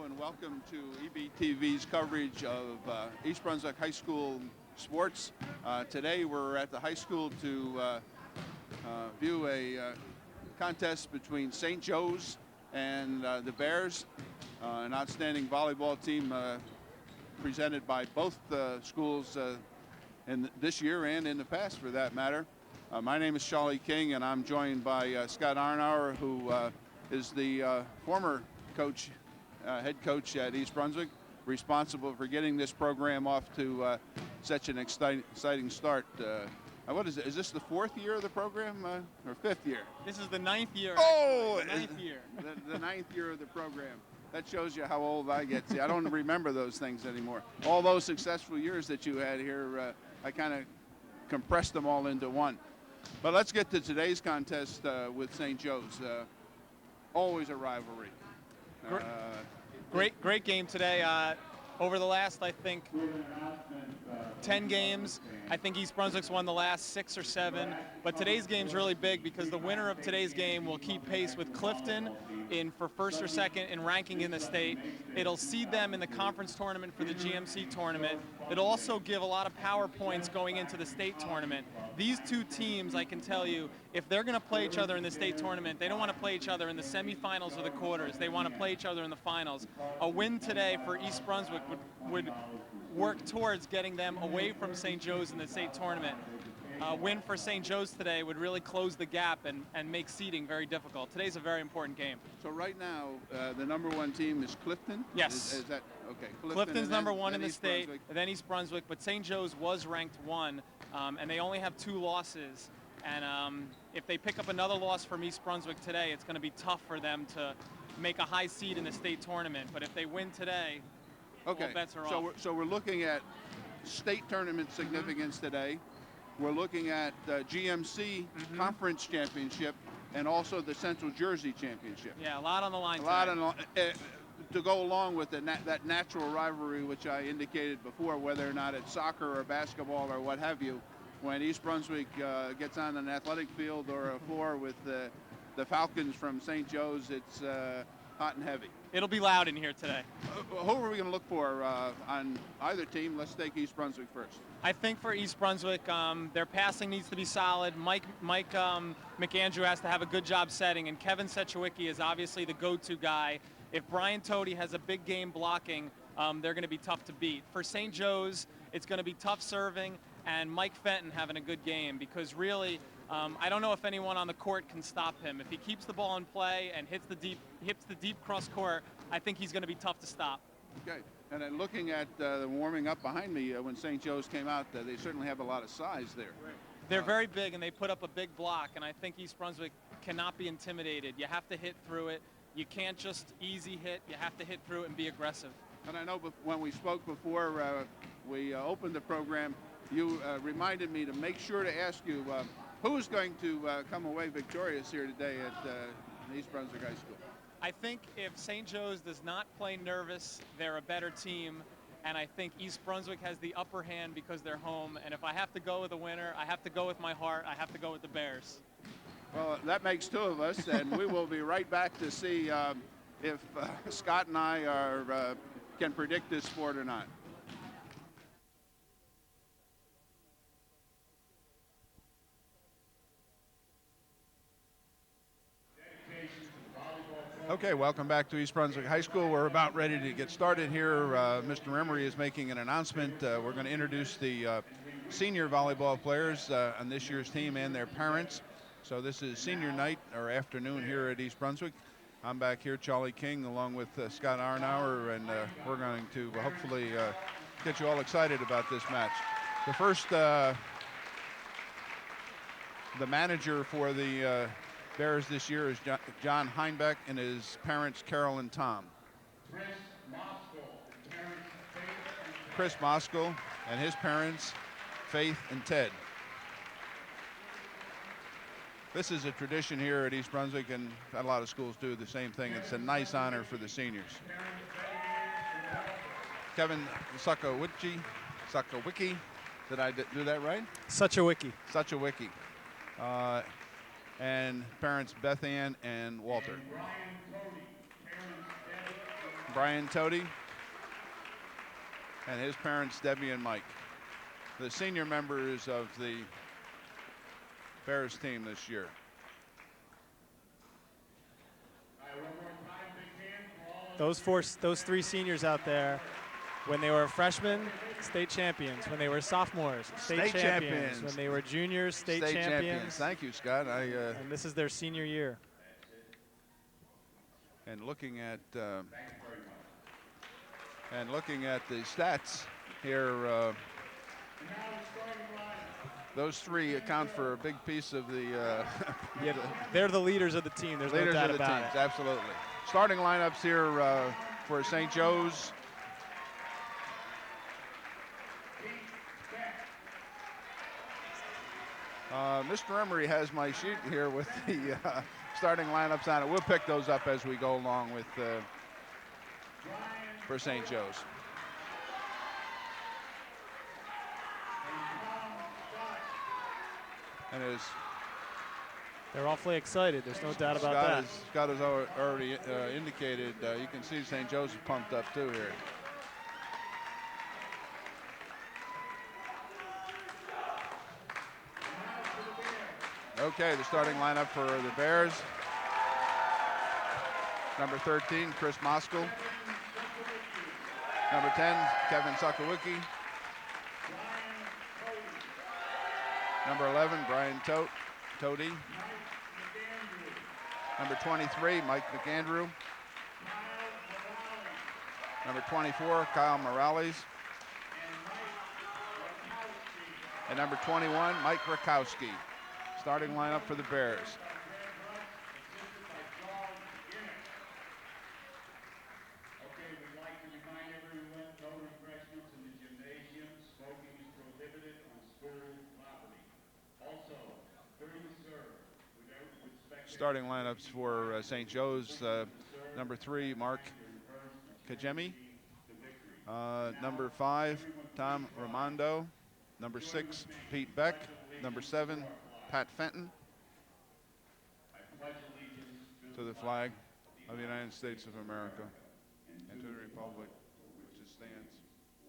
Hello and welcome to EBTV's coverage of East Brunswick High School sports. Today we're at the high school to view a contest between St. Joe's and the Bears, an outstanding volleyball team presented by both schools in this year and in the past for that matter. My name is Charlie King and I'm joined by Scott Aurhauer, who is the former coach, head coach at East Brunswick, responsible for getting this program off to such an exciting start. What is it? Is this the fourth year of the program or fifth year? This is the ninth year. Oh, the ninth year. The ninth year of the program. That shows you how old I get. See, I don't remember those things anymore. All those successful years that you had here, I kind of compressed them all into one. But let's get to today's contest with St. Joe's. Always a rivalry. Great game today. Over the last, I think, 10 games, I think East Brunswick's won the last 6 or 7. But today's game's really big because the winner of today's game will keep pace with Clifton for first or second in ranking in the state. It'll seed them in the conference tournament for the GMC tournament. It'll also give a lot of power points going into the state tournament. These two teams, I can tell you, if they're going to play each other in the state tournament, they don't want to play each other in the semifinals or the quarters. They want to play each other in the finals. A win today for East Brunswick would work towards getting them away from St. Joe's in the state tournament. A win for St. Joe's today would really close the gap and make seeding very difficult. Today's a very important game. So right now, the number one team is Clifton? Yes. Is that okay? Clifton's number one in the state, then East Brunswick, but St. Joe's was ranked 1, and they only have 2 losses. And if they pick up another loss from East Brunswick today, it's going to be tough for them to make a high seed in the state tournament. But if they win today, all bets are off. So we're looking at state tournament significance today. We're looking at GMC Conference Championship and also the Central Jersey Championship. Yeah, a lot on the line. To go along with that natural rivalry, which I indicated before, whether or not it's soccer or basketball or what have you, when East Brunswick gets on an athletic field or a floor with the Falcons from St. Joe's, it's hot and heavy. It'll be loud in here today. Who are we going to look for on either team? Let's take East Brunswick first. I think for East Brunswick, their passing needs to be solid. Mike McAndrew has to have a good job setting, and Kevin Sechowicki is obviously the go-to guy. If Brian Toady has a big game blocking, they're going to be tough to beat. For St. Joe's, it's going to be tough serving, and Mike Fenton having a good game because really, I don't know if anyone on the court can stop him. If he keeps the ball in play and hits the deep cross court, I think he's going to be tough to stop. Okay, and then looking at the warming up behind me when St. Joe's came out, they certainly have a lot of size there. They're very big, and they put up a big block, and I think East Brunswick cannot be intimidated. You have to hit through it. You can't just easy hit. You have to hit through it and be aggressive. And I know when we spoke before we opened the program, you reminded me to make sure to ask you who's going to come away victorious here today at East Brunswick High School. I think if St. Joe's does not play nervous, they're a better team. And I think East Brunswick has the upper hand because they're home. And if I have to go with a winner, I have to go with my heart. I have to go with the Bears. Well, that makes 2 of us, and we will be right back to see if Scott and I can predict this sport or not. Okay, welcome back to East Brunswick High School. We're about ready to get started here. Mr. Emery is making an announcement. We're going to introduce the senior volleyball players on this year's team and their parents. So this is senior night or afternoon here at East Brunswick. I'm back here, Charlie King, along with Scott Aurhauer, and we're going to hopefully get you all excited about this match. The first, the manager for the Bears this year is John Heinbeck and his parents, Carol and Tom. Chris Moskell and his parents, Faith and Ted. This is a tradition here at East Brunswick, and a lot of schools do the same thing. It's a nice honor for the seniors. Kevin Sechowicki, did I do that right? Sechowicki. And parents Beth Ann and Walter. Brian Toady, and his parents, Debbie and Mike, the senior members of the Bears team this year. Those three seniors out there, when they were freshmen, state champions. When they were sophomores, state champions. When they were juniors, state champions. Thank you, Scott. And this is their senior year. And looking at the stats here, those three account for a big piece of the. Yeah, they're the leaders of the team. There's no doubt about it. Absolutely. Starting lineups here for St. Joe's. Mr. Emery has my sheet here with the starting lineups on it. We'll pick those up as we go along with for St. Joe's. And they're awfully excited. There's no doubt about that. Scott has already indicated. You can see St. Joe's is pumped up too here. Okay, the starting lineup for the Bears. Number 13, Chris Moskal. Number 10, Kevin Sokowicki. Number 11, Brian Toady. Number 23, Mike McAndrew. Number 24, Kyle Morales. And number 21, Mike Rakowski. Starting lineup for the Bears. Okay, we'd like to remind everyone, no refreshments in the gymnasium. Smoking is prohibited on school property. Also, 30 served without respect. Starting lineups for St. Joe's. Number 3, Mark Kajemi. Number 5, Tom Ramondo. Number 6, Pete Beck. Number 7, Pat Fenton. To the flag of the United States of America and to the republic which stands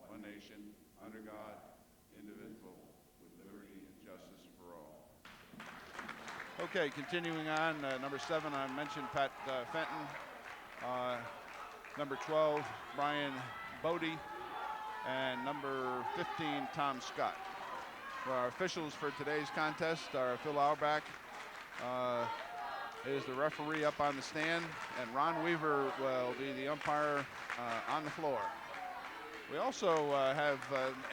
one nation under God, indivisible, with liberty and justice for all. Okay, continuing on, number 7, I mentioned Pat Fenton. Number 12, Brian Bodie. And number 15, Tom Scott. Well, our officials for today's contest are Phil Auerbach is the referee up on the stand, and Ron Weaver will be the umpire on the floor. We also have,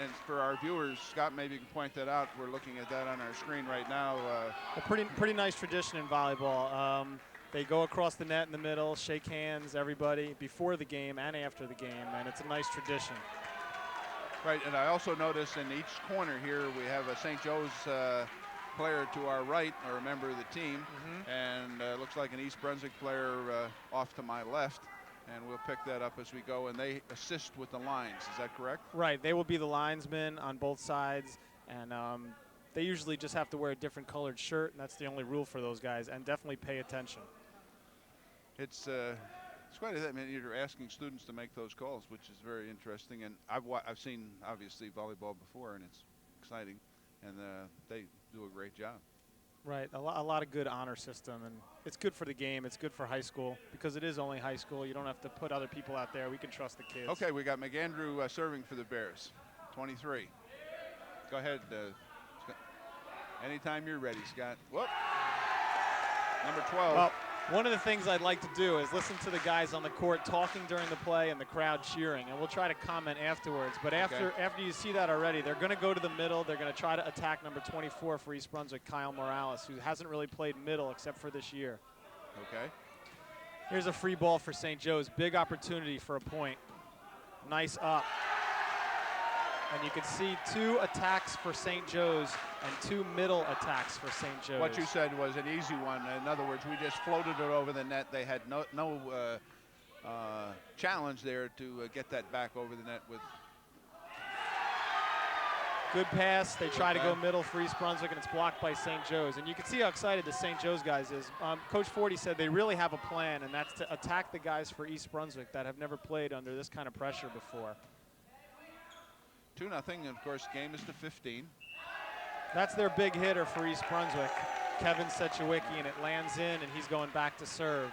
and for our viewers, Scott, maybe you can point that out. We're looking at that on our screen right now. A pretty nice tradition in volleyball. They go across the net in the middle, shake hands, everybody, before the game and after the game, and it's a nice tradition. Right, and I also notice in each corner here we have a St. Joe's player to our right, or a member of the team, and looks like an East Brunswick player off to my left, and we'll pick that up as we go, and they assist with the lines. Is that correct? Right, they will be the linesmen on both sides, and they usually just have to wear a different colored shirt, and that's the only rule for those guys, and definitely pay attention. It's quite a, I mean, you're asking students to make those calls, which is very interesting. And I've seen, obviously, volleyball before, and it's exciting. And they do a great job. Right, a lot of good honor system. And it's good for the game. It's good for high school, because it is only high school. You don't have to put other people out there. We can trust the kids. Okay, we got McAndrew serving for the Bears, 23. Go ahead. Scott. Anytime you're ready, Scott. Whoop. Number 12. Well, one of the things I'd like to do is listen to the guys on the court talking during the play and the crowd cheering, and we'll try to comment afterwards. But after you see that already, they're going to go to the middle. They're going to try to attack number 24 for East Brunswick, Kyle Morales, who hasn't really played middle except for this year. Okay. Here's a free ball for St. Joe's. Big opportunity for a point. Nice up. And you can see 2 attacks for St. Joe's and 2 middle attacks for St. Joe's. What you said was an easy one. In other words, we just floated it over the net. They had no challenge there to get that back over the net with. Good pass. They try to go middle for East Brunswick, and it's blocked by St. Joe's. And you can see how excited the St. Joe's guys is. Coach Forty said they really have a plan, and that's to attack the guys for East Brunswick that have never played under this kind of pressure before. 2-0, and of course, game is to 15. That's their big hitter for East Brunswick, Kevin Sechewicki, and it lands in, and he's going back to serve.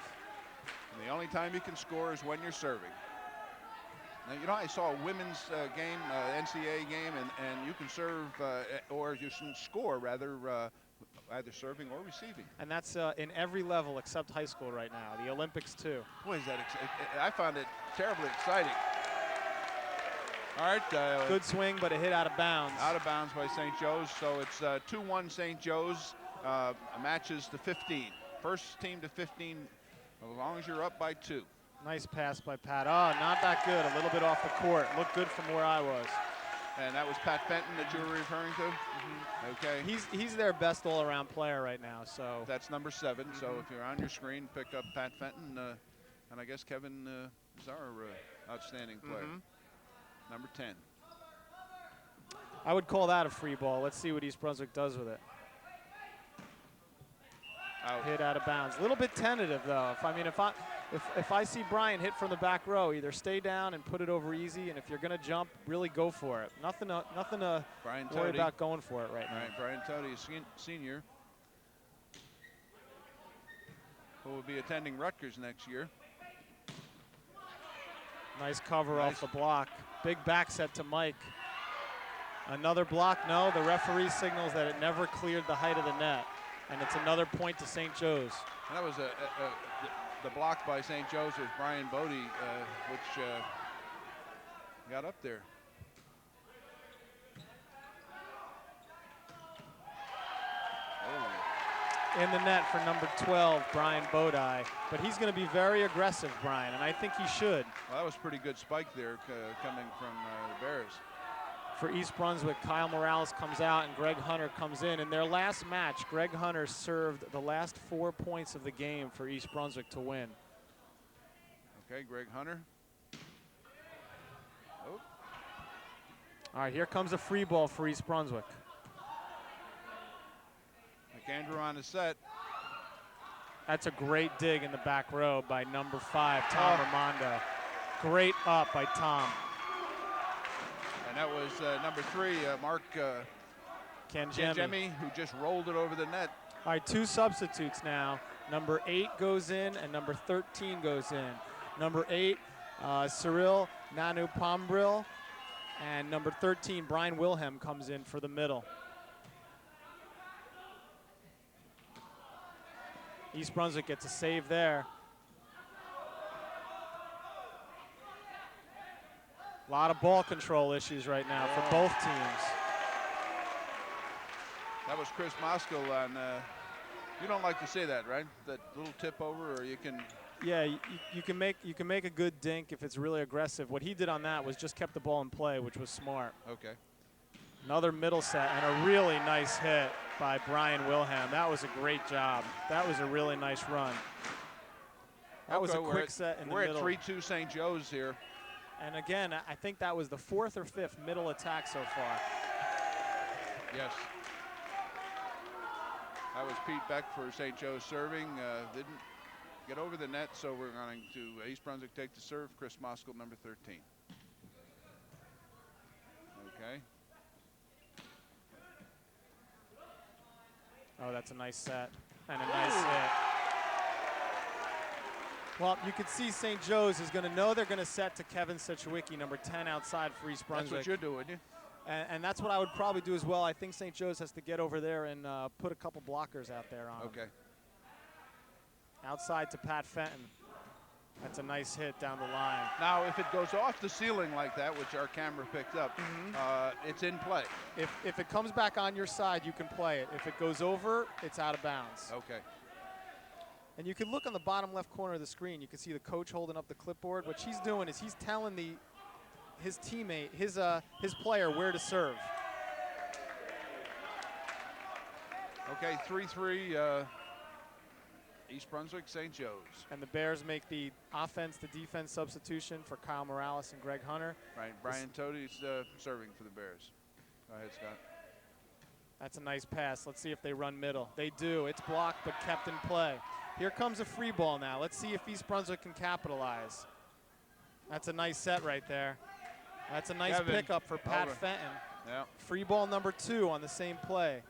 And the only time you can score is when you're serving. Now, you know, I saw a women's game, NCAA game, and you can serve, or you can score, rather, either serving or receiving. And that's in every level except high school right now, the Olympics too. Boy, is that I found it terribly exciting. All right. Good swing, but a hit out of bounds. Out of bounds by St. Joe's, so it's 2-1 St. Joe's, matches to 15. First team to 15, as long as you're up by 2. Nice pass by Pat. Oh, not that good. A little bit off the court. Looked good from where I was. And that was Pat Fenton that you were referring to? Mm-hmm. Okay. He's their best all-around player right now. So that's number 7. Mm-hmm. So if you're on your screen, pick up Pat Fenton, and I guess Kevin is our outstanding player. Mm-hmm. Number 10. I would call that a free ball. Let's see what East Brunswick does with it. Out. Hit out of bounds. A little bit tentative though. If I see Brian hit from the back row, either stay down and put it over easy, and if you're going to jump, really go for it. Nothing to worry about going for it right now. All right, Brian Tody, senior, who will be attending Rutgers next year. Nice cover off the block. Big back set to Mike. Another block. No, the referee signals that it never cleared the height of the net, and it's another point to St. Joe's. And that was the block by St. Joe's was Brian Bodie, which got up there. Oh. In the net for number 12, Brian Bodie. But he's going to be very aggressive, Brian, and I think he should. Well, that was a pretty good spike there coming from the Bears. For East Brunswick, Kyle Morales comes out and Greg Hunter comes in. In their last match, Greg Hunter served the last 4 points of the game for East Brunswick to win. Okay, Greg Hunter. Oh. All right, here comes a free ball for East Brunswick. McAndrew on the set. That's a great dig in the back row by number 5, Tom Ramondo. Great up by Tom. And that was number 3, Mark Kanjemi, who just rolled it over the net. All right, 2 substitutes now. Number 8 goes in and number 13 goes in. Number 8, Cyril Nanu Pombril, and number 13, Brian Wilhelm, comes in for the middle. East Brunswick gets a save there. A lot of ball control issues right now for both teams. That was Chris Moskal on, you don't like to say that, right? That little tip over, or you can. Yeah, you can make a good dink if it's really aggressive. What he did on that was just kept the ball in play, which was smart. Okay. Another middle set and a really nice hit by Brian Wilhelm. That was a great job. That was a really nice run. That was a quick set in the middle. We're at 3-2 St. Joe's here. And again, I think that was the 4th or 5th middle attack so far. Yes. That was Pete Beck for St. Joe's serving. Didn't get over the net, so we're going to East Brunswick take the serve. Chris Moskal, number 13. Okay. Oh, that's a nice set and a nice hit. Well, you can see St. Joe's is going to know they're going to set to Kevin Sechewicki, number 10 outside for East Brunswick. That's what you're doing, you? And that's what I would probably do as well. I think St. Joe's has to get over there and put a couple blockers out there on Okay. him. Outside to Pat Fenton. That's a nice hit down the line. Now, if it goes off the ceiling like that, which our camera picked up, it's in play. If it comes back on your side, you can play it. If it goes over, it's out of bounds. Okay. And you can look on the bottom left corner of the screen. You can see the coach holding up the clipboard. What she's doing is he's telling his teammate, his player, where to serve. Okay, 3-3 East Brunswick, St. Joe's. And the Bears make the offense to defense substitution for Kyle Morales and Greg Hunter. Right, Brian Tody's serving for the Bears. Go ahead, Scott. That's a nice pass. Let's see if they run middle. They do. It's blocked but kept in play. Here comes a free ball now. Let's see if East Brunswick can capitalize. That's a nice set right there. That's a nice pickup for Pat Fenton. Yeah. Free ball number 2 on the same play.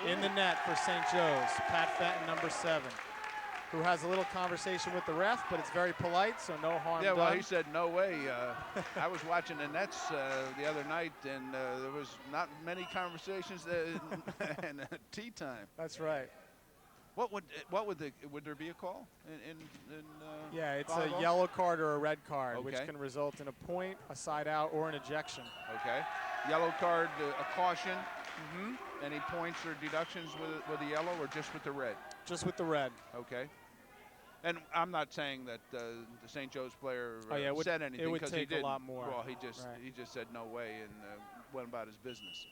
In the net for St. Joe's, Pat Fenton, number 7, who has a little conversation with the ref, but it's very polite, so no harm done. Yeah, well, he said no way. I was watching the Nets the other night, and there was not many conversations and tea time. That's right. Would there be a call in yeah, it's volleyball? a yellow card or a red card, which Okay. can result in a point, a side out, or an ejection. Okay. Yellow card, a caution. Mm-hmm. Any points or deductions with the yellow or just with the red? Just with the red. Okay. And I'm not saying that the St. Joe's player said anything, it would because take he did a lot more. Well, he just said no way and went about his business.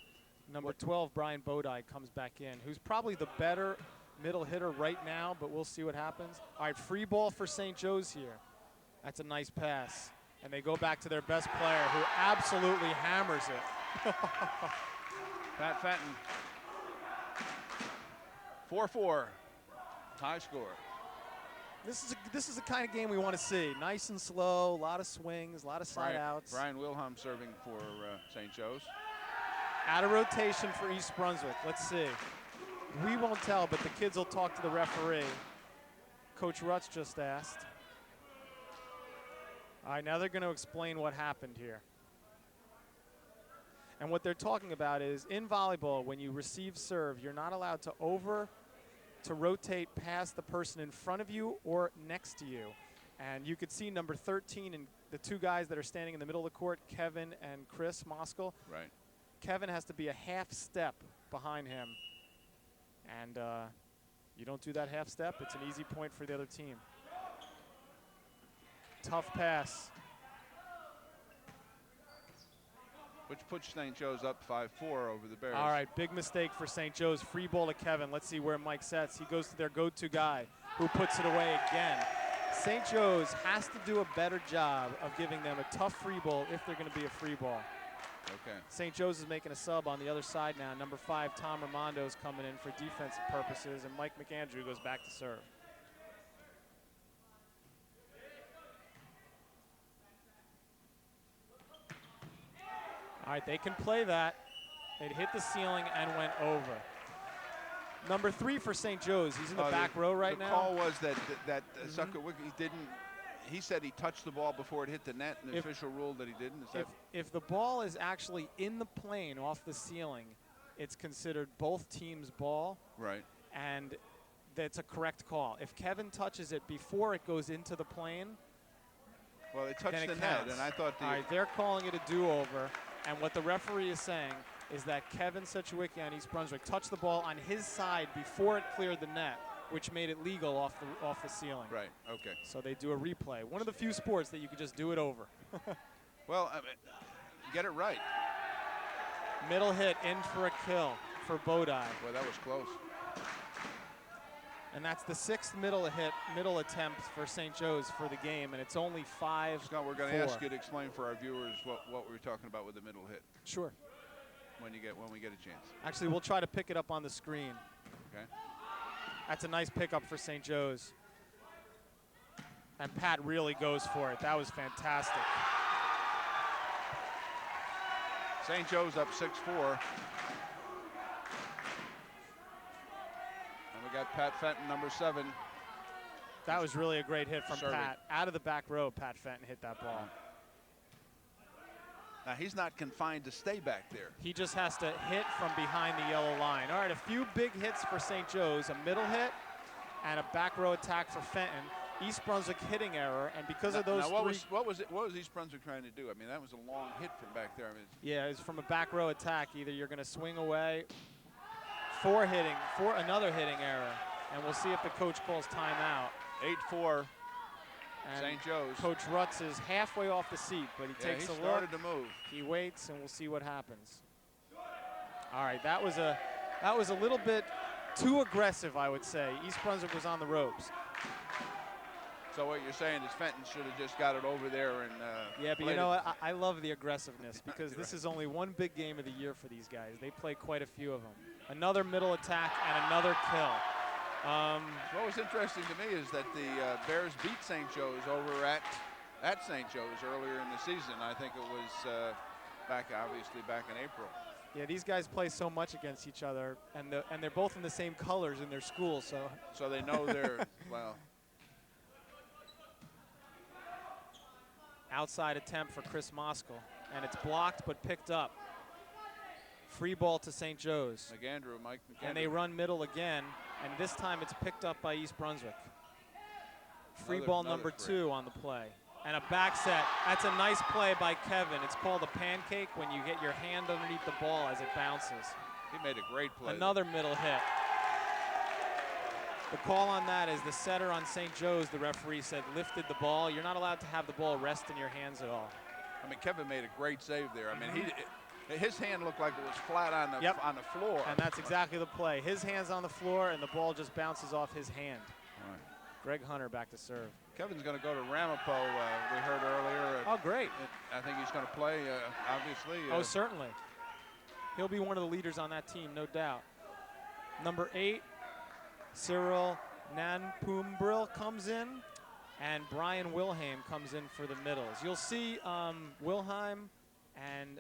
Number 12, Brian Bodie, comes back in, who's probably the better middle hitter right now, but we'll see what happens. All right, free ball for St. Joe's here. That's a nice pass. And they go back to their best player, who absolutely hammers it. Pat Fenton. 4-4. High score. This is the kind of game we want to see. Nice and slow, a lot of swings, a lot of side outs. Brian Wilhelm serving for St. Joe's. Out of rotation for East Brunswick. Let's see. We won't tell, but the kids will talk to the referee. Coach Rutz just asked. All right, now they're going to explain what happened here. And what they're talking about is, in volleyball, when you receive serve, you're not allowed to rotate past the person in front of you or next to you. And you could see number 13 and the 2 guys that are standing in the middle of the court, Kevin and Chris Moskal. Right. Kevin has to be a half step behind him. And you don't do that half step, it's an easy point for the other team. Tough pass. Which puts St. Joe's up 5-4 over the Bears. All right, big mistake for St. Joe's. Free ball to Kevin. Let's see where Mike sets. He goes to their go-to guy, who puts it away again. St. Joe's has to do a better job of giving them a tough free ball if they're going to be a free ball. Okay. St. Joe's is making a sub on the other side now. Number 5, Tom Ramondo, is coming in for defensive purposes, and Mike McAndrew goes back to serve. All right, they can play that. It hit the ceiling and went over. Number 3 for St. Joe's. He's in the back row right now. The call was that Zuckerwick, he said he touched the ball before it hit the net, and the official ruled that he didn't. If the ball is actually in the plane off the ceiling, it's considered both teams' ball. Right. And that's a correct call. If Kevin touches it before it goes into the plane, well, it touched then the it net, counts. and I thought All right, they're calling it a do-over. And what the referee is saying is that Kevin Sechewicki on East Brunswick touched the ball on his side before it cleared the net, which made it legal off the ceiling. Right, okay. So they do a replay. One of the few sports that you could just do it over. Well, I mean, get it right. Middle hit in for a kill for Bodie. Boy, that was close. And that's the 6th middle attempt for St. Joe's for the game, and it's only 5-4. Scott, we're going to ask you to explain for our viewers what we were talking about with the middle hit. Sure. When we get a chance. Actually, we'll try to pick it up on the screen. Okay. That's a nice pickup for St. Joe's. And Pat really goes for it. That was fantastic. St. Joe's up 6-4. We got Pat Fenton, number 7. That was really a great hit from serving. Pat. Out of the back row, Pat Fenton hit that ball. Now, he's not confined to stay back there. He just has to hit from behind the yellow line. All right, a few big hits for St. Joe's, a middle hit and a back row attack for Fenton. East Brunswick hitting error, and because of those what was East Brunswick trying to do? I mean, that was a long hit from back there. I mean, yeah, it's from a back row attack. Either you're going to swing away for another hitting error, and we'll see if the coach calls timeout. 8-4, And St. Joe's. Coach Rutz is halfway off the seat, but he takes a look. He started to move. He waits, and we'll see what happens. All right, that was a little bit too aggressive, I would say. East Brunswick was on the ropes. So what you're saying is Fenton should have just got it over there and yeah, but you played know it. what? I love the aggressiveness because this is only one big game of the year for these guys. They play quite a few of them. Another middle attack and another kill. What was interesting to me is that the Bears beat St. Joe's over at St. Joe's earlier in the season. I think it was obviously back in April. Yeah, these guys play so much against each other, and they're both in the same colors in their school, so they know they're well. Outside attempt for Chris Moskal, and it's blocked but picked up. Free ball to St. Joe's. Mike McAndrew. And they run middle again, and this time it's picked up by East Brunswick. Free ball number 2 on the play. And a back set. That's a nice play by Kevin. It's called a pancake when you get your hand underneath the ball as it bounces. He made a great play. Another middle hit. The call on that is the setter on St. Joe's, the referee said, lifted the ball. You're not allowed to have the ball rest in your hands at all. I mean, Kevin made a great save there. I mean, his hand looked like it was flat on the floor. And that's exactly the play. His hand's on the floor, and the ball just bounces off his hand. Right. Greg Hunter back to serve. Kevin's going to go to Ramapo, we heard earlier. Oh, great. I think he's going to play, obviously. Oh, certainly. He'll be one of the leaders on that team, no doubt. Number 8, Cyril Nanpumbril comes in, and Brian Wilhelm comes in for the middles. You'll see Wilhelm and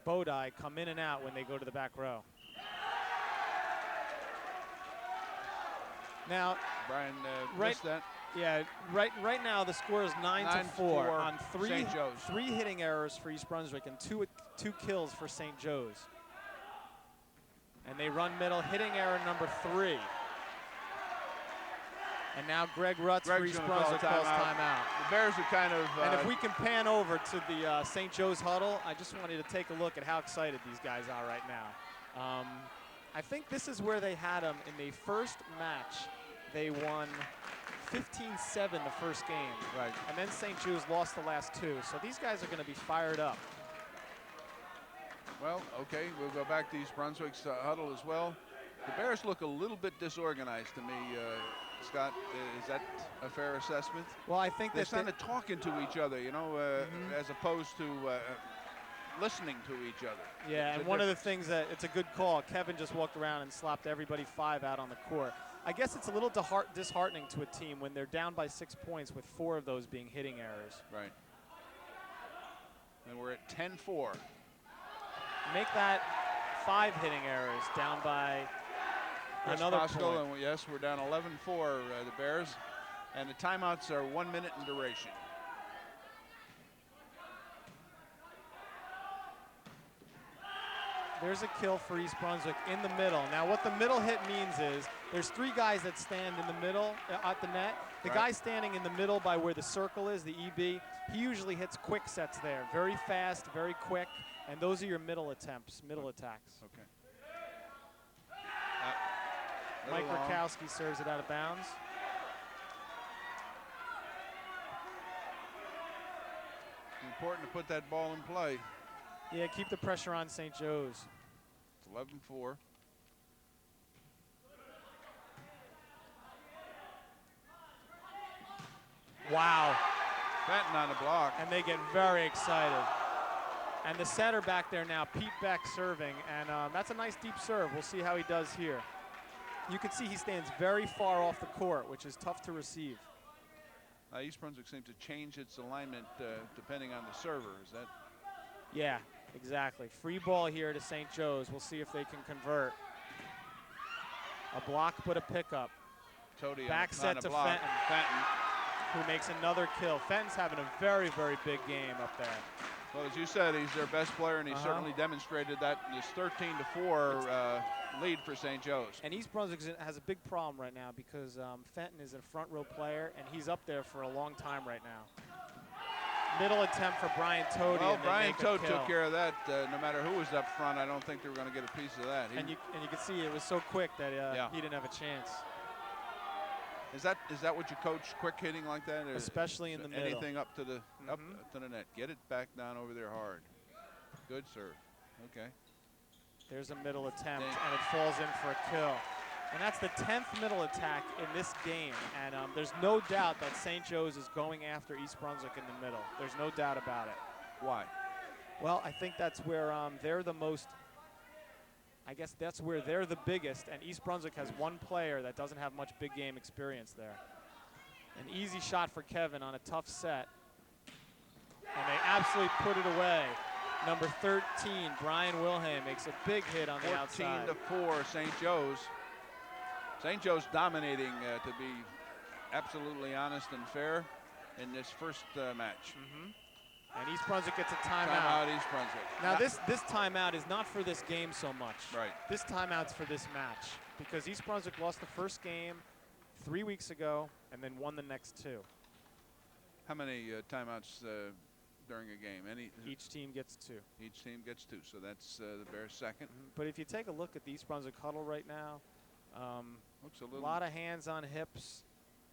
Bodai come in and out when they go to the back row. Now, Brian missed that. Yeah, right now the score is 9-4 on three hitting errors for East Brunswick and two kills for St. Joe's. And they run middle, hitting error number 3. And now Greg Rutz for East Brunswick calls timeout. The Bears are kind of... and if we can pan over to the St. Joe's huddle, I just wanted to take a look at how excited these guys are right now. I think this is where they had them in the first match. They won 15-7 the first game. Right. And then St. Joe's lost the last 2. So these guys are going to be fired up. Well, okay, we'll go back to East Brunswick's huddle as well. The Bears look a little bit disorganized to me, Scott. Is that a fair assessment? Well, I think they're kind of talking to each other, you know, as opposed to listening to each other. Yeah, and one of the things that it's a good call. Kevin just walked around and slapped everybody 5 out on the court. I guess it's a little disheartening to a team when they're down by 6 points with 4 of those being hitting errors. Right. And we're at 10-4. Make that 5 hitting errors down by another point. And yes, we're down 11-4, the Bears. And the timeouts are 1 minute in duration. There's a kill for East Brunswick in the middle. Now what the middle hit means is there's 3 guys that stand in the middle at the net. The guy standing in the middle by where the circle is, the EB, he usually hits quick sets there. Very fast, very quick, and those are your middle attempts, middle attacks. Okay. Mike Rakowski serves it out of bounds. Important to put that ball in play. Yeah, keep the pressure on St. Joe's. It's 11-4. Wow. Fenton on the block. And they get very excited. And the setter back there now, Pete Beck serving, and that's a nice deep serve. We'll see how he does here. You can see he stands very far off the court, which is tough to receive. East Brunswick seems to change its alignment depending on the server. Is that? Yeah, exactly. Free ball here to St. Joe's. We'll see if they can convert. A block, but a pickup. Tody back set to Fenton, who makes another kill. Fenton's having a very, very big game up there. Well, as you said, he's their best player, and he certainly demonstrated that in his 13-4 lead for St. Joe's. And East Brunswick has a big problem right now because Fenton is a front row player, and he's up there for a long time right now. Middle attempt for Brian Tody. Well, Brian Tody took care of that. No matter who was up front, I don't think they were going to get a piece of that. And you can see it was so quick that he didn't have a chance. Is that what you coach? Quick hitting like that? Especially in the middle. Anything up to the up to the net. Get it back down over there hard. Good serve. Okay. There's a middle attempt, and it falls in for a kill. And that's the 10th middle attack in this game. And there's no doubt that St. Joe's is going after East Brunswick in the middle. There's no doubt about it. Why? Well, I think that's where they're the most, I guess that's where they're the biggest, and East Brunswick has one player that doesn't have much big game experience there. An easy shot for Kevin on a tough set, and they absolutely put it away. Number 13, Brian Wilhelm, makes a big hit on the outside. 14-4, St. Joe's. St. Joe's dominating, to be absolutely honest and fair in this first match. And East Brunswick gets a timeout. Timeout, East Brunswick. Now this timeout is not for this game so much. Right. This timeout's for this match because East Brunswick lost the first game 3 weeks ago and then won the next 2. How many timeouts during a game? Each team gets 2. Each team gets 2, so that's the Bears' second. But if you take a look at the East Brunswick huddle right now, Looks a little. lot of hands on hips,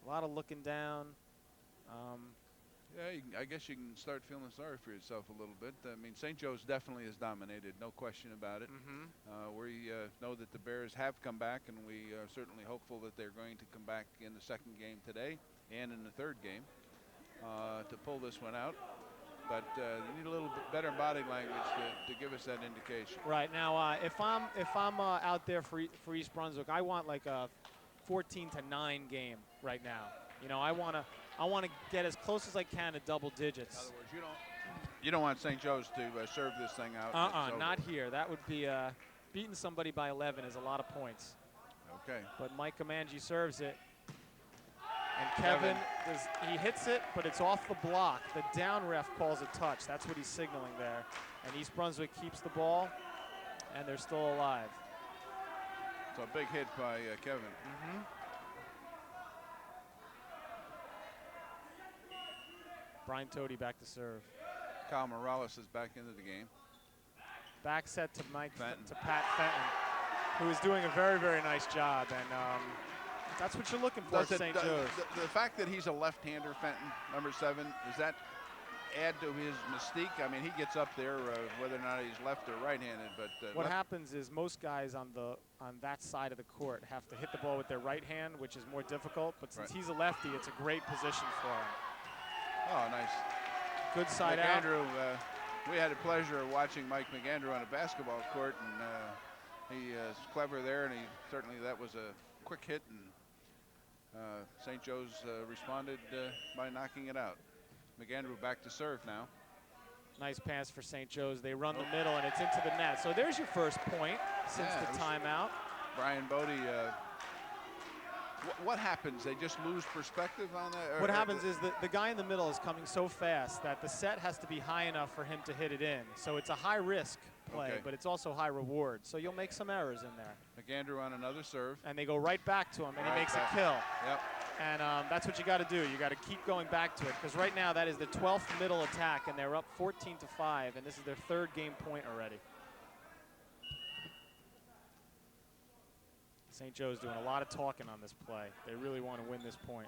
a lot of looking down. Yeah, I guess you can start feeling sorry for yourself a little bit. I mean, St. Joe's definitely has dominated, no question about it. We know that the Bears have come back, and we are certainly hopeful that they're going to come back in the second game today and in the third game to pull this one out. But you need a little bit better body language to give us that indication. Right now, if I'm out there for East Brunswick, I want like a 14-9 game right now. You know, I want to get as close as I can to double digits. In other words, you don't want St. Joe's to serve this thing out. Not here. That would be beating somebody by 11 is a lot of points. Okay. But Mike Comangi serves it. And Kevin, he hits it, but it's off the block. The down ref calls a touch. That's what he's signaling there. And East Brunswick keeps the ball, and they're still alive. So a big hit by Kevin. Brian Toady back to serve. Kyle Morales is back into the game. Back set to Fenton. to Pat Fenton, who is doing a very, very nice job. And that's what you're looking for at St. Joe's. The fact that he's a left-hander, Fenton, number 7, does that add to his mystique? I mean, he gets up there whether or not he's left or right-handed. But what happens is most guys on that side of the court have to hit the ball with their right hand, which is more difficult. But since he's a lefty, it's a great position for him. Oh, nice. Good side out. McAndrew, we had the pleasure of watching Mike McAndrew on a basketball court, and he is clever there, and certainly that was a quick hit, and St. Joe's responded by knocking it out. McAndrew back to serve now. Nice pass for St. Joe's. They run the middle, and it's into the net. So there's your first point since the timeout. Brian Bodie. What happens? They just lose perspective on that? What happens is the guy in the middle is coming so fast that the set has to be high enough for him to hit it in. So it's a high-risk play, but it's also high reward. So you'll make some errors in there. McAndrew on another serve. And they go right back to him, and he makes a kill. Yep. And that's what you got to do. You got to keep going back to it, because right now that is the 12th middle attack, and they're up 14-5, and this is their 3rd game point already. St. Joe's doing a lot of talking on this play. They really want to win this point.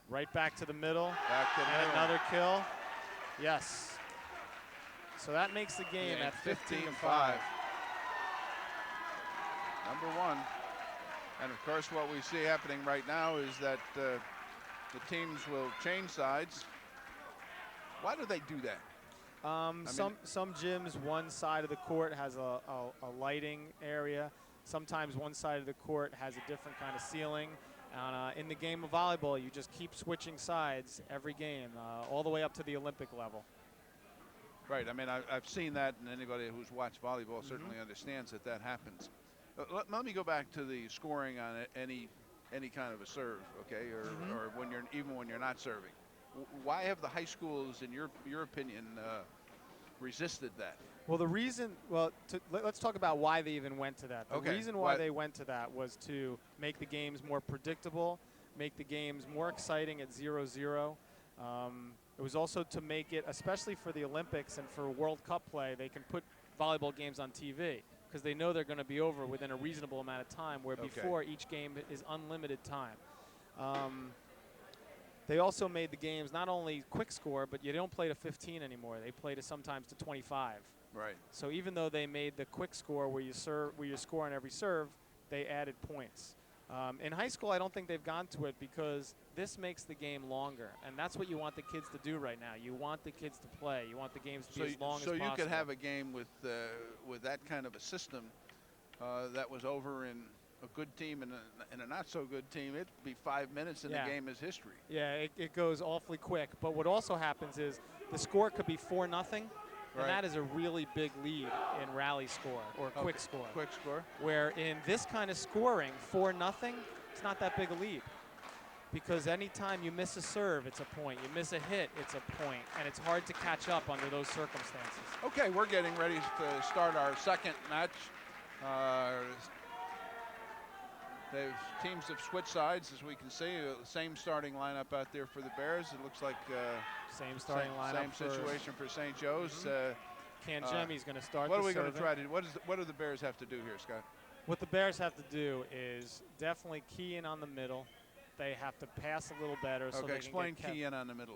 Right back to the middle. Back to and another kill. Yes. So that makes the game at 15-5. Number 1. And of course, what we see happening right now is that the teams will change sides. Why do they do that? Some gyms, one side of the court has a lighting area. Sometimes one side of the court has a different kind of ceiling. In the game of volleyball, you just keep switching sides every game, all the way up to the Olympic level. Right. I mean, I've seen that, and anybody who's watched volleyball certainly understands that happens. Let me go back to the scoring on any kind of a serve, okay, or even when you're not serving. Why have the high schools, in your opinion, resisted that? Well, let's talk about why they even went to that. The reason why they went to that was to make the games more predictable, make the games more exciting at 0-0. It was also to make it, especially for the Olympics and for World Cup play, they can put volleyball games on TV because they know they're going to be over within a reasonable amount of time, where before each game is unlimited time. They also made the games not only quick score, but you don't play to 15 anymore. They play to sometimes to 25. Right. So even though they made the quick score where you score on every serve, they added points. In high school, I don't think they've gone to it because this makes the game longer, and that's what you want the kids to do right now. You want the kids to play. You want the games to be as long as possible. So you could have a game with that kind of a system that was over in a good team and a not so good team. It'd be 5 minutes and the game is history. Yeah, it goes awfully quick. But what also happens is the score could be 4-0. And that is a really big lead in rally score or quick score. Quick score. Where in this kind of scoring, 4-0, it's not that big a lead. Because anytime you miss a serve, it's a point. You miss a hit, it's a point. And it's hard to catch up under those circumstances. Okay, we're getting ready to start our second match. The teams have switched sides, as we can see. Same starting lineup out there for the Bears. It looks like same starting lineup. Same situation for St. Joe's. Canjemi's going to start. What are we going to try to do? What do the Bears have to do here, Scott? What the Bears have to do is definitely key in on the middle. They have to pass a little better. So okay, explain key in on the middle.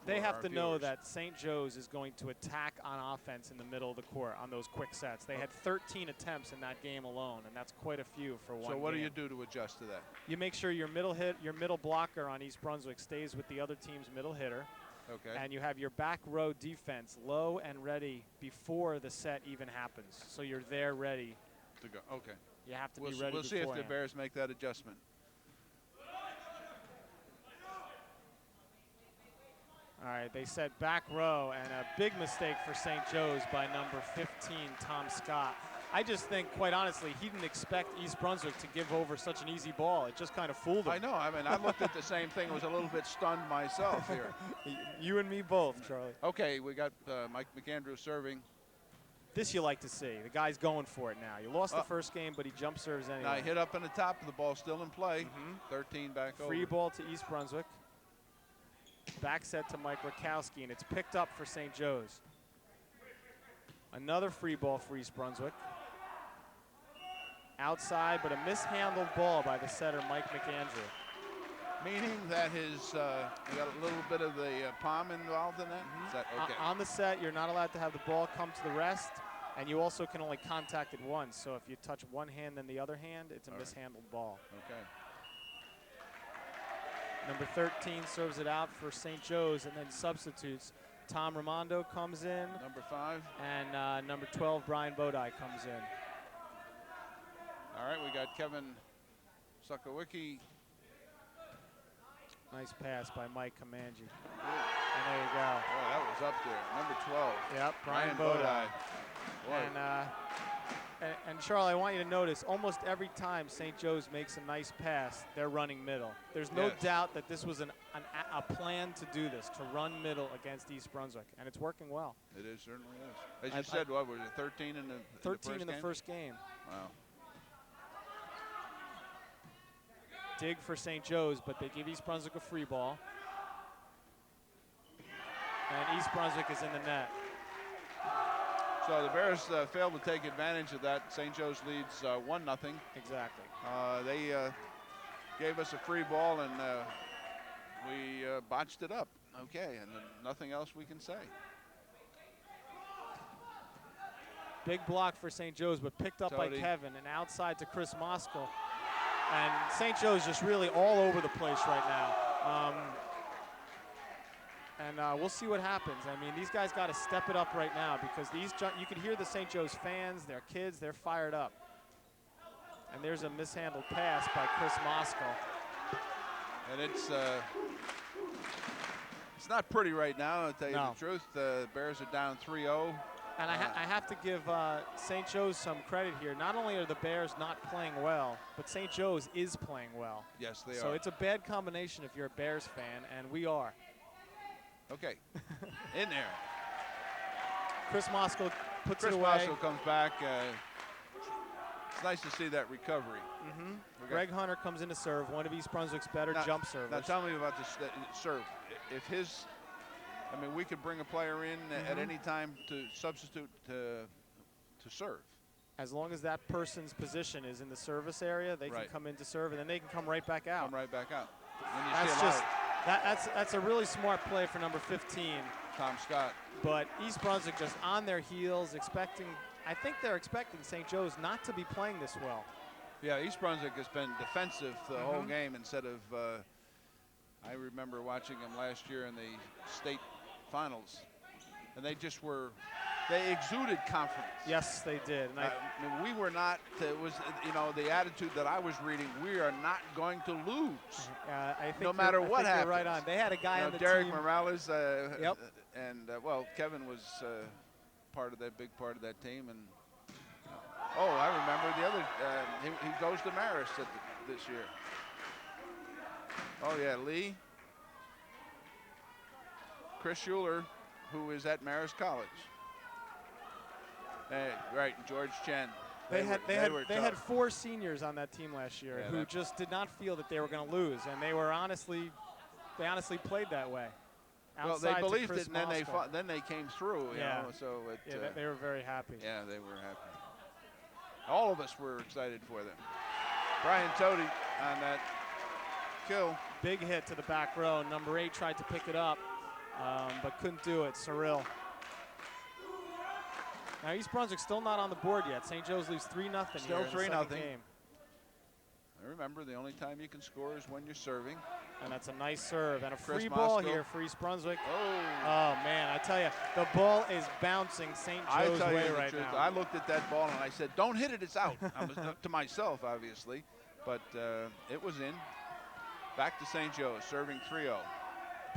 They have to know that St. Joe's is going to attack on offense in the middle of the court on those quick sets. They had 13 attempts in that game alone, and that's quite a few for one game. So what do you do to adjust to that? You make sure your middle blocker on East Brunswick stays with the other team's middle hitter. Okay. And you have your back row defense low and ready before the set even happens. So you're there ready to go. Okay. You have to be ready. We'll see if the Bears make that adjustment. All right, they said back row, and a big mistake for St. Joe's by number 15, Tom Scott. I just think, quite honestly, he didn't expect East Brunswick to give over such an easy ball. It just kind of fooled him. I know. I mean, I looked at the same thing. Was a little bit stunned myself here. You and me both, Charlie. Okay, we got Mike McAndrew serving. This you like to see. The guy's going for it now. You lost the first game, but he jump serves anyway. Now he hit up on the top of the ball, still in play. 13 back over. Free ball to East Brunswick. Back set to Mike Rakowski, and it's picked up for St. Joe's. Another free ball for East Brunswick. Outside, but a mishandled ball by the setter, Mike McAndrew. Meaning that his, you got a little bit of the palm involved in that? Is that okay? On the set, you're not allowed to have the ball come to the rest, and you also can only contact it once. So if you touch one hand then the other hand, it's a mishandled ball. Okay. Number 13 serves it out for St. Joe's and then substitutes. Tom Raimondo comes in. Number 5. And number 12, Brian Bodai, comes in. All right, we got Kevin Sukowicki. Nice pass by Mike Comangi. And there you go. Oh, that was up there. Number 12. Yep, Brian Bodai. And Charlie, I want you to notice, almost every time St. Joe's makes a nice pass, they're running middle. There's no doubt that this was a plan to do this, to run middle against East Brunswick, and it's working well. It is, certainly is. As you said, what was it, 13 in the 13 in the first game. Wow. Dig for St. Joe's, but they give East Brunswick a free ball. And East Brunswick is in the net. So the Bears failed to take advantage of that. St. Joe's leads 1-0. Exactly. They gave us a free ball, and we botched it up. Okay, and nothing else we can say. Big block for St. Joe's, but picked up by Kevin, and outside to Chris Moskal. And St. Joe's just really all over the place right now. And we'll see what happens. I mean, these guys got to step it up right now because you can hear the St. Joe's fans, their kids, they're fired up. And there's a mishandled pass by Chris Moskal. And it's not pretty right now, to tell you the truth. The Bears are down 3-0. And I have to give St. Joe's some credit here. Not only are the Bears not playing well, but St. Joe's is playing well. Yes, they are. So it's a bad combination if you're a Bears fan, and we are. Okay, in there. Chris Moskal puts it away. Chris Moskal comes back. It's nice to see that recovery. Greg Hunter comes in to serve, one of East Brunswick's better jump servers. Now tell me about this serve. If his, I mean, we could bring a player in at any time to substitute to serve. As long as that person's position is in the service area, they can come in to serve, and then they can come right back out. Come right back out. That's a really smart play for number 15 Tom Scott. But East Brunswick just on their heels, I think they're expecting St. Joe's not to be playing this well. Yeah, East Brunswick has been defensive the whole game instead of, I remember watching them last year in the state finals, and they exuded confidence. Yes, they did. And I mean, we were not, it was, the attitude that I was reading, we are not going to lose. I think no matter what happens. You're right on. They had a guy on the Derek team. Morales, Yep. and Kevin was big part of that team, and I remember the other. He goes to Marist this year. Oh yeah, Lee, Chris Schuler, who is at Marist College. Right, George Chen. They had 4 seniors on that team last year who just did not feel that they were going to lose, and they honestly played that way. Well, they believed it, and then they came through. You know, so they were very happy. Yeah, they were happy. All of us were excited for them. Brian Toady on that kill. Big hit to the back row. Number 8 tried to pick it up, but couldn't do it. Cyril. Now East Brunswick still not on the board yet. St. Joe's leads 3-0 Still here in the 3-0. second game. Remember, the only time you can score is when you're serving. And that's a nice serve. And a Chris free ball Moskill here for East Brunswick. Oh, man, I tell you, the ball is bouncing St. Joe's way right now. I looked at that ball and I said, don't hit it, it's out. I was to myself, obviously. But it was in. Back to St. Joe's, serving 3-0.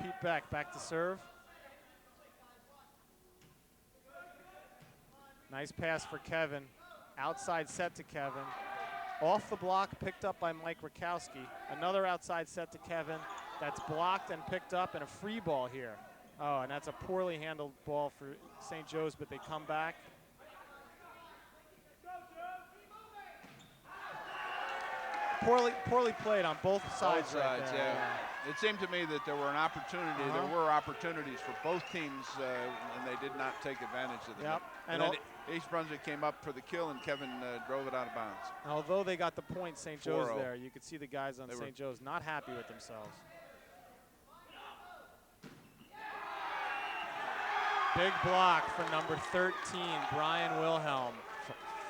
Pete Beck back to serve. Nice pass for Kevin. Outside set to Kevin. Off the block, picked up by Mike Rakowski. Another outside set to Kevin. That's blocked and picked up, and a free ball here. Oh, and that's a poorly handled ball for St. Joe's, but they come back. Poorly played on both sides. Both sides, right there. yeah. It seemed to me that there were opportunities for both teams, and they did not take advantage of them. Yep. And then East Brunswick came up for the kill, and Kevin drove it out of bounds. Although they got the point, St. Joe's 4-0. there, you could see the guys on St. Joe's not happy with themselves. Big block for number 13, Brian Wilhelm.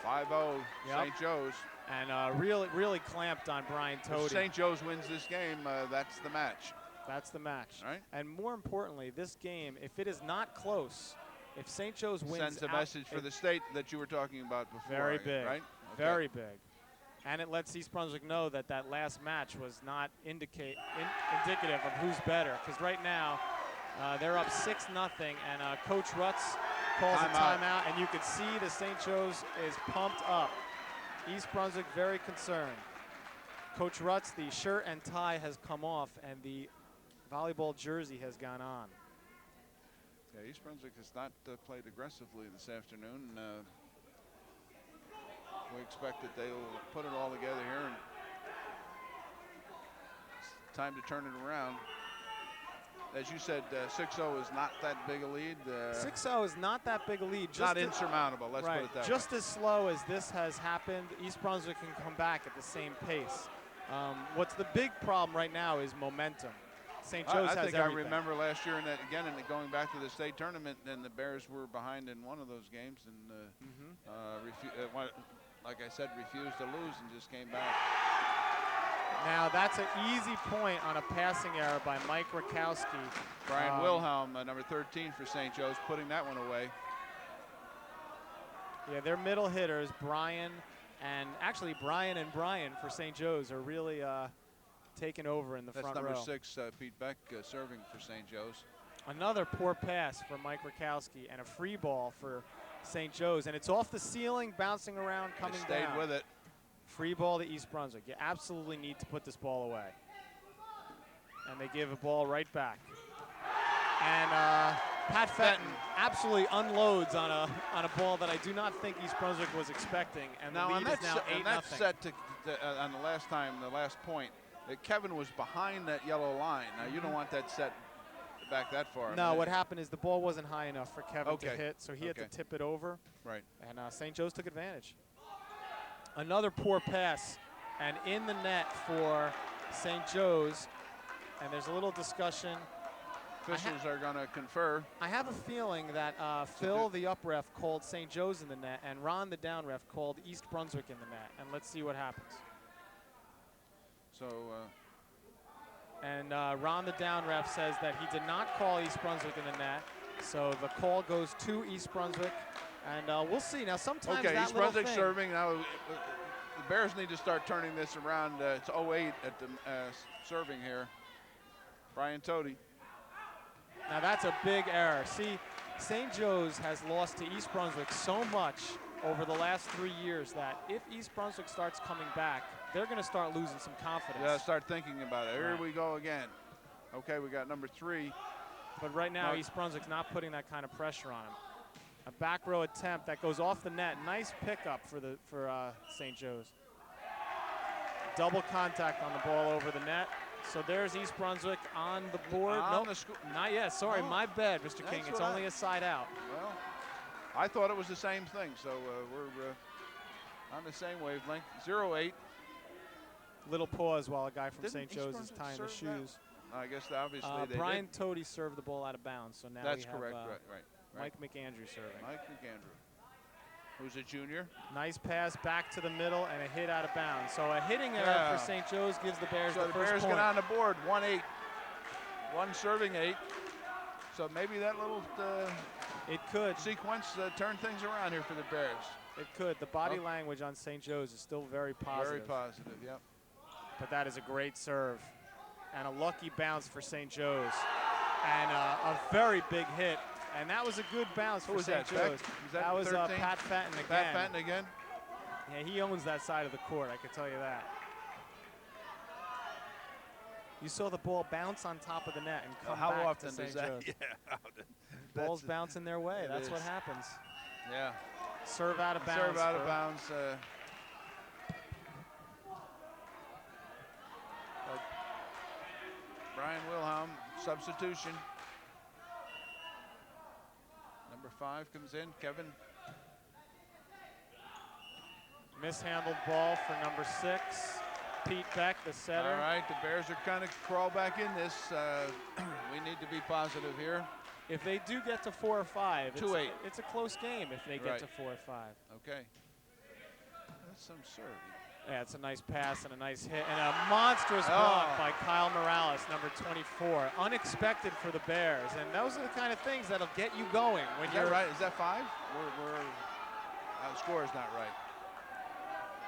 5-0, Yep. St. Joe's. And really clamped on Brian Toady. If St. Joe's wins this game, that's the match. That's the match. All right. And more importantly, this game, if it is not close, if St. Joe's wins, sends a message for the state that you were talking about before. Very big, right? Okay. Very big. And it lets East Brunswick know that that last match was not indicative of who's better. Because right now, they're up 6-0, and Coach Rutz calls a timeout, and you can see the St. Joe's is pumped up. East Brunswick very concerned. Coach Rutz, the shirt and tie has come off, and the volleyball jersey has gone on. Yeah, East Brunswick has not played aggressively this afternoon. We expect that they'll put it all together here, and it's time to turn it around. As you said, 6-0 is not that big a lead. 6-0 is not that big a lead. Just not insurmountable, let's put it that way. Just as slow as this has happened, East Brunswick can come back at the same pace. What's the big problem right now is momentum. St. Joe's has everything. I remember last year, and going back to the state tournament, and the Bears were behind in one of those games, and like I said, refused to lose and just came back. Now that's an easy point on a passing error by Mike Rakowski. Brian Wilhelm, number 13 for St. Joe's, putting that one away. Yeah, their middle hitters, Brian and Brian for St. Joe's are really taking over in the front row. That's number 6, Pete Beck, serving for St. Joe's. Another poor pass for Mike Rakowski and a free ball for St. Joe's, and it's off the ceiling, bouncing around, coming down. They stayed with it. Free ball to East Brunswick. You absolutely need to put this ball away. And they give a ball right back. And Pat Fenton absolutely unloads on a ball that I do not think East Brunswick was expecting. And the lead is now 8-0. And that's set to on the last point, that Kevin was behind that yellow line. Now you don't want that set back that far. No, what happened is the ball wasn't high enough for Kevin to hit, so he had to tip it over. Right. And St. Joe's took advantage. Another poor pass, and in the net for St. Joe's. And there's a little discussion Officials are going to confer. I have a feeling that Phil, the up ref, called St. Joe's in the net, and Ron, the down ref, called East Brunswick in the net. And let's see what happens. So, and Ron, the down ref, says that he did not call East Brunswick in the net. So the call goes to East Brunswick, and we'll see. Now, sometimes okay, that East little Brunswick thing, serving. Now, the Bears need to start turning this around. It's 0-8 at the serving here. Brian Toady. now that's a big error. See, St. Joe's has lost to East Brunswick so much over the last 3 years that if East Brunswick starts coming back, they're going to start losing some confidence. Yeah, start thinking about it. Here Right. we go again. Okay, we got number 3. But right now, Mark. East Brunswick's not putting that kind of pressure on him. A back row attempt that goes off the net. Nice pickup for St. Joe's. Double contact on the ball over the net. So there's East Brunswick on the board. On Nope, the not yet. Sorry, No. my bad, Mr. King. That's It's all right. only a side out. Well, I thought it was the same thing, so we're on the same wavelength. 0-8. Little pause while a guy from Didn't St. East Joe's is Brunswick tying his serve that? shoes. I guess obviously they Brian did. Toady served the ball out of bounds. So now That's we have correct. Right. Mike McAndrew serving. Mike McAndrew, who's a junior. Nice pass back to the middle and a hit out of bounds. So a hitting error Yeah. for St. Joe's gives the Bears So the the first Bears point. get on the board. 1-8. One serving 8. So maybe that little It could. sequence turn things around here for the Bears. It could. The body Oh. language on St. Joe's is still very positive. Very positive. Yep. But that is a great serve. And a lucky bounce for St. Joe's. And a very big hit. And that was a good bounce Who for was St. that? Beck? Joe's. Was that was 13? Pat Fenton again. Pat Fenton again. Yeah, he owns that side of the court, I can tell you that. You saw the ball bounce on top of the net and come How back often to does St. that? Joe's. Yeah. Balls That's- bouncing their way. it That's what is. happens. Yeah. Serve out of bounds. Serve out of for- bounds. Brian Wilhelm, substitution. Number 5 comes in, Kevin. Mishandled ball for number 6. Pete Beck, the setter. All right, the Bears are kind of crawl back in this. We need to be positive here. If they do get to 4 or 5, 2-8. it's a close game if they get Right. to 4 or 5. Okay. That's some serve. Yeah, it's a nice pass and a nice hit and a monstrous block by Kyle Morales, number 24. Unexpected for the Bears, and those are the kind of things that'll get you going when Is you're that right? Is that 5? The score is not right.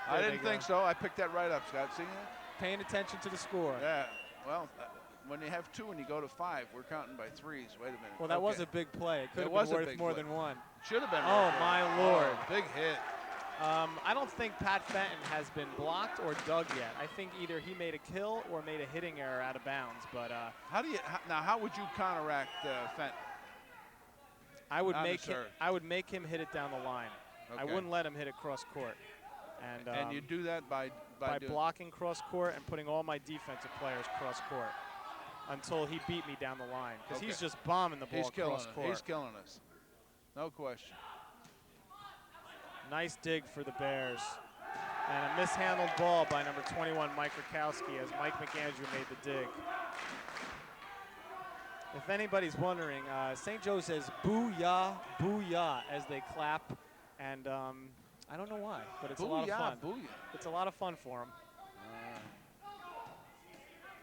I There they didn't think go. so. I picked that right up, Scott. See that? paying attention to the score. Yeah. Well, when you have 2 and you go to 5, we're counting by 3s. Wait a minute. Well, that was Okay. a big play. It could have was been a worth big more play. than one. Should have been. Oh, right there. my Lord. Big hit. I don't think Pat Fenton has been blocked or dug yet. I think either he made a kill or made a hitting error out of bounds. But How would you counteract Fenton? I would On the make him, serve. I would make him hit it down the line. I Okay. wouldn't let him hit it cross court. And you do that by doing- blocking cross court and putting all my defensive players cross court until he beat me down the line because he's Okay. just bombing the ball He's killing cross us. court. He's killing us. No question. Nice dig for the Bears. And a mishandled ball by number 21, Mike Rakowski, as Mike McAndrew made the dig. If anybody's wondering, St. Joe says booyah, booyah as they clap. And I don't know why, but it's a lot of fun. Booyah. It's a lot of fun for them.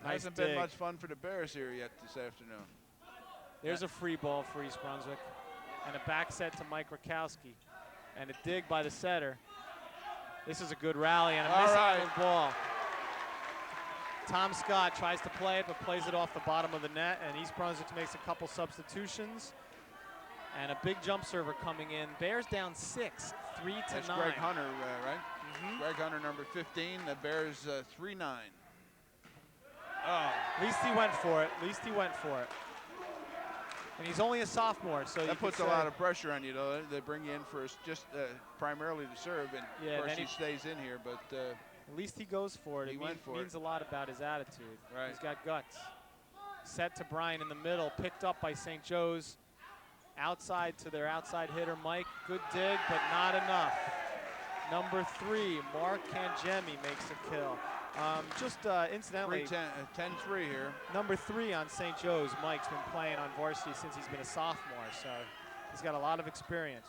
Nice Hasn't been dig. much fun for the Bears here yet this afternoon. There's a free ball for East Brunswick. And a back set to Mike Rakowski. And a dig by the setter. This is a good rally and a All mishandled right. ball. Tom Scott tries to play it, but plays it off the bottom of the net. And East Brunswick makes a couple substitutions. And a big jump server coming in. Bears down 6, 3-9. That's Greg Hunter, right? Mhm. Greg Hunter, number 15. The Bears 3-9. Oh, At least he went for it. At least he went for it. And he's only a sophomore, so you that could puts a say- lot of pressure on you, though. They bring you in for just primarily to serve, and Yeah, of course then he he- stays in here. But At least he goes for it. He It went for means it. a lot about his attitude. Right. He's got guts. Set to Brian in the middle, picked up by St. Joe's. Outside to their outside hitter, Mike. Good dig, but not enough. Number 3, Mark Kangemi makes a kill. Just incidentally, 10-3 here. number 3 on St. Joe's, Mike's been playing on varsity since he's been a sophomore, so he's got a lot of experience.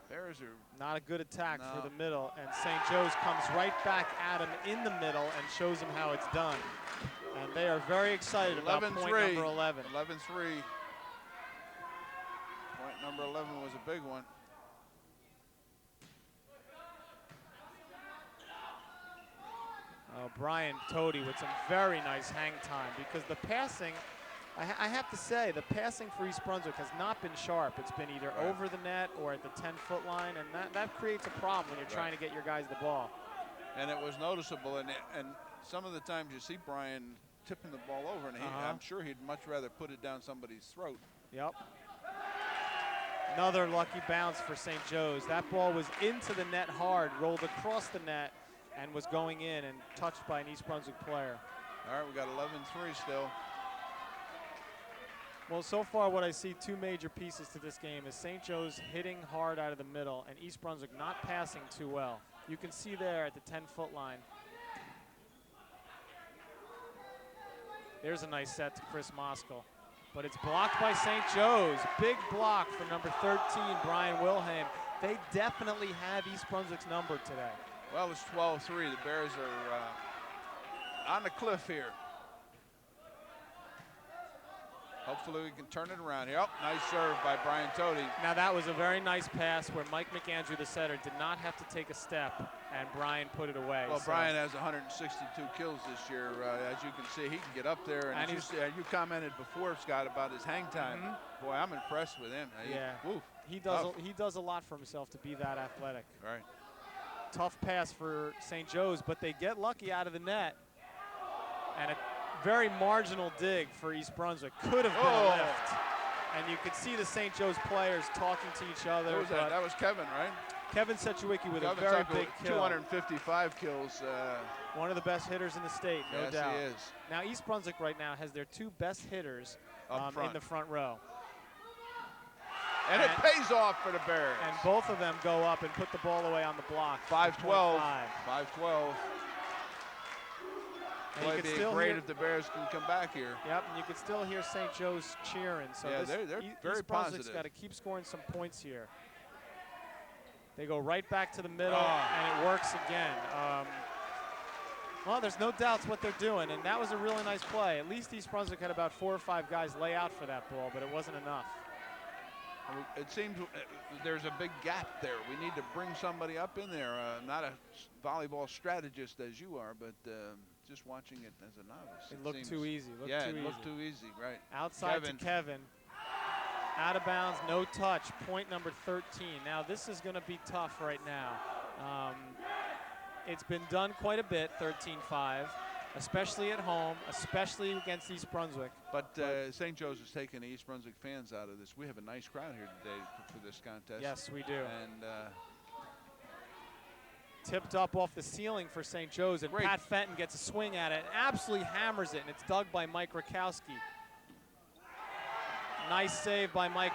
Bears are not a good attack for the middle, and St. Joe's comes right back at him in the middle and shows him how it's done. And they are very excited about point number 11. 11-3. Point number 11 was a big one. Brian Toady with some very nice hang time, because the passing, I have to say, the passing for East Brunswick has not been sharp. It's been either over the net or at the 10-foot line, and that creates a problem when you're trying to get your guys the ball. And it was noticeable, and some of the times you see Brian tipping the ball over, and I'm sure he'd much rather put it down somebody's throat. Yep. Another lucky bounce for St. Joe's. That ball was into the net hard, rolled across the net, and was going in and touched by an East Brunswick player. All right, we got 11-3 still. Well, so far what I see, 2 major pieces to this game is St. Joe's hitting hard out of the middle and East Brunswick not passing too well. You can see there at the 10-foot line. There's a nice set to Chris Moskal, but it's blocked by St. Joe's. Big block for number 13, Brian Wilhelm. They definitely have East Brunswick's number today. Well, it's 12-3. The Bears are on the cliff here. Hopefully we can turn it around here. Oh, nice serve by Brian Toady. Now that was a very nice pass where Mike McAndrew, the setter, did not have to take a step, and Brian put it away. Well, Brian has 162 kills this year. As you can see, he can get up there. And you commented before, Scott, about his hang time. Boy, I'm impressed with him. He does a lot for himself to be that athletic. Right. Tough pass for St. Joe's, but they get lucky out of the net. And a very marginal dig for East Brunswick. Could have been a lift. And you could see the St. Joe's players talking to each other. Who was that? That was Kevin, right? Kevin Setchwicki with a very big kill. 255 kills. One of the best hitters in the state, no doubt. Yes, he is. Now, East Brunswick right now has their 2 best hitters in the front row. And it pays off for the Bears. And both of them go up and put the ball away on the block. 5-12. 5-12. Boy, it'd be great if the Bears can come back here. Yep, and you can still hear St. Joe's cheering. So yeah, they're very East Brunswick's got to keep scoring some points here. They go right back to the middle, and it works again. Well, there's no doubts what they're doing, and that was a really nice play. At least East Brunswick had about 4 or 5 guys lay out for that ball, but it wasn't enough. It seems there's a big gap there. We need to bring somebody up in there. Not a volleyball strategist as you are, but just watching it as a novice. It looked too easy. It looked too easy, right. Outside to Kevin. Out of bounds, no touch, point number 13. Now this is going to be tough right now. It's been done quite a bit, 13-5. Especially at home, especially against East Brunswick. But St. Joe's is taking the East Brunswick fans out of this. We have a nice crowd here today for this contest. Yes, we do. And tipped up off the ceiling for St. Joe's, and Pat Fenton gets a swing at it and absolutely hammers it, and it's dug by Mike Rakowski. Nice save by Mike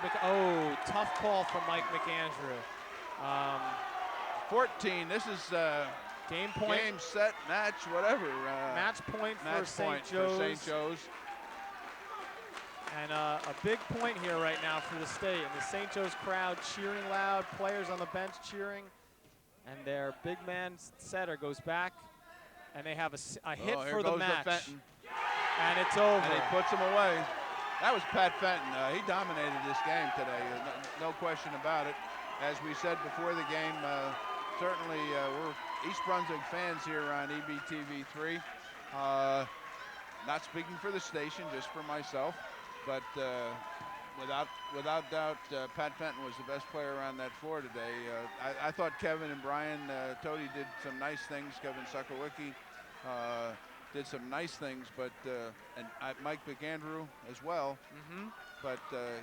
tough call from Mike McAndrew. 14, this is game point. Game, set, match, whatever. Match point for St. Joe's. And a big point here right now for the state. And the St. Joe's crowd cheering loud, players on the bench cheering. And their big man setter goes back, and they have a hit for the match. And it's over. And he puts him away. That was Pat Fenton. He dominated this game today, no question about it. As we said before the game, certainly we're East Brunswick fans here on EBTV3. Not speaking for the station, just for myself, but without doubt, Pat Fenton was the best player on that floor today. I thought Kevin and Brian Toady did some nice things. Kevin Suckowicki did some nice things, but and Mike McAndrew as well. But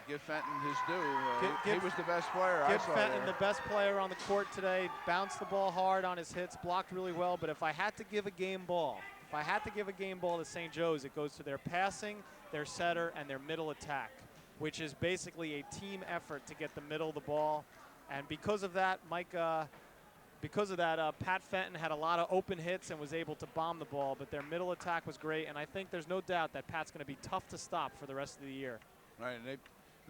give Fenton his due. He was the best player I saw. Give Fenton the best player on the court today. Bounced the ball hard on his hits, blocked really well. But if I had to give a game ball, to St. Joe's, it goes to their passing, their setter, and their middle attack, which is basically a team effort to get the middle of the ball. And because of that, Pat Fenton had a lot of open hits and was able to bomb the ball, but their middle attack was great, and I think there's no doubt that Pat's going to be tough to stop for the rest of the year. Right, and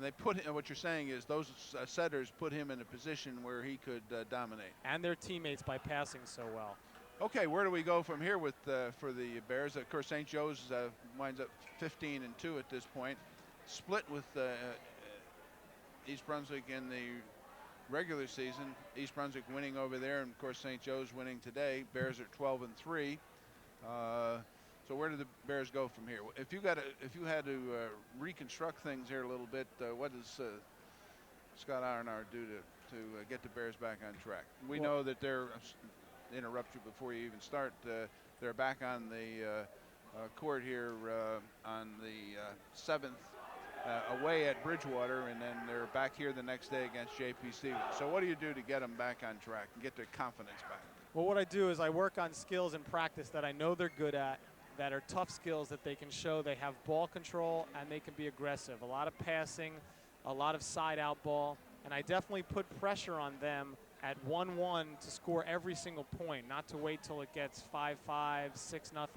they put him, what you're saying is those setters put him in a position where he could dominate. And their teammates by passing so well. Okay, where do we go from here with for the Bears? Of course, St. Joe's winds up 15-2 at this point, split with East Brunswick in the regular season. East Brunswick winning over there, and of course St. Joe's winning today. Bears are 12-3. So where do the Bears go from here? If you had to reconstruct things here a little bit, what does Scott Aurhauer do to get the Bears back on track? We know that they're, interrupt you before you even start, they're back on the court here on the 7th away at Bridgewater, and then they're back here the next day against JPC. So what do you do to get them back on track and get their confidence back? Well, what I do is I work on skills in practice that I know they're good at, that are tough skills that they can show. They have ball control and they can be aggressive. A lot of passing, a lot of side out ball, and I definitely put pressure on them at 1-1 to score every single point, not to wait till it gets 5-5, 6-0.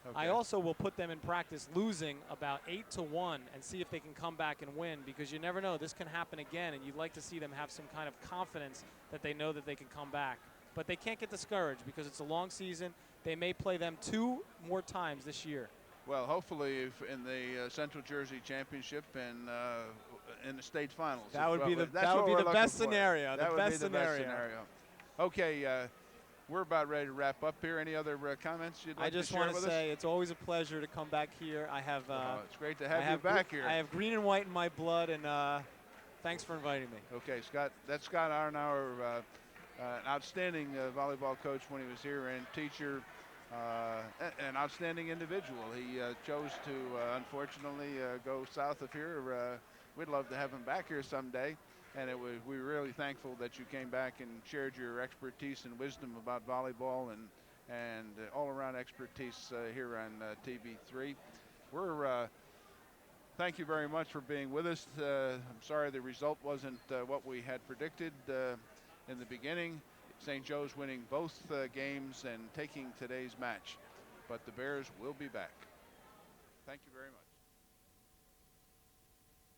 Okay. I also will put them in practice losing about 8-1 and see if they can come back and win, because you never know, this can happen again, and you'd like to see them have some kind of confidence that they know that they can come back. But they can't get discouraged because it's a long season. They may play them 2 more times this year. Well, hopefully if in the Central Jersey Championship and in the state finals. That would be the best scenario. That would be the best scenario. Okay, we're about ready to wrap up here. Any other comments you'd like to share with us? I just want to say it's always a pleasure to come back here. I have. It's great to have you back here. I have green and white in my blood, and thanks for inviting me. Okay, Scott. That's Scott Aurhauer. An outstanding volleyball coach when he was here, and teacher, an outstanding individual. He chose to, unfortunately, go south of here. We'd love to have him back here someday, and we're really thankful that you came back and shared your expertise and wisdom about volleyball and all-around expertise here on TV3. Thank you very much for being with us. I'm sorry the result wasn't what we had predicted. In the beginning, St. Joe's winning both games and taking today's match. But the Bears will be back. Thank you very much.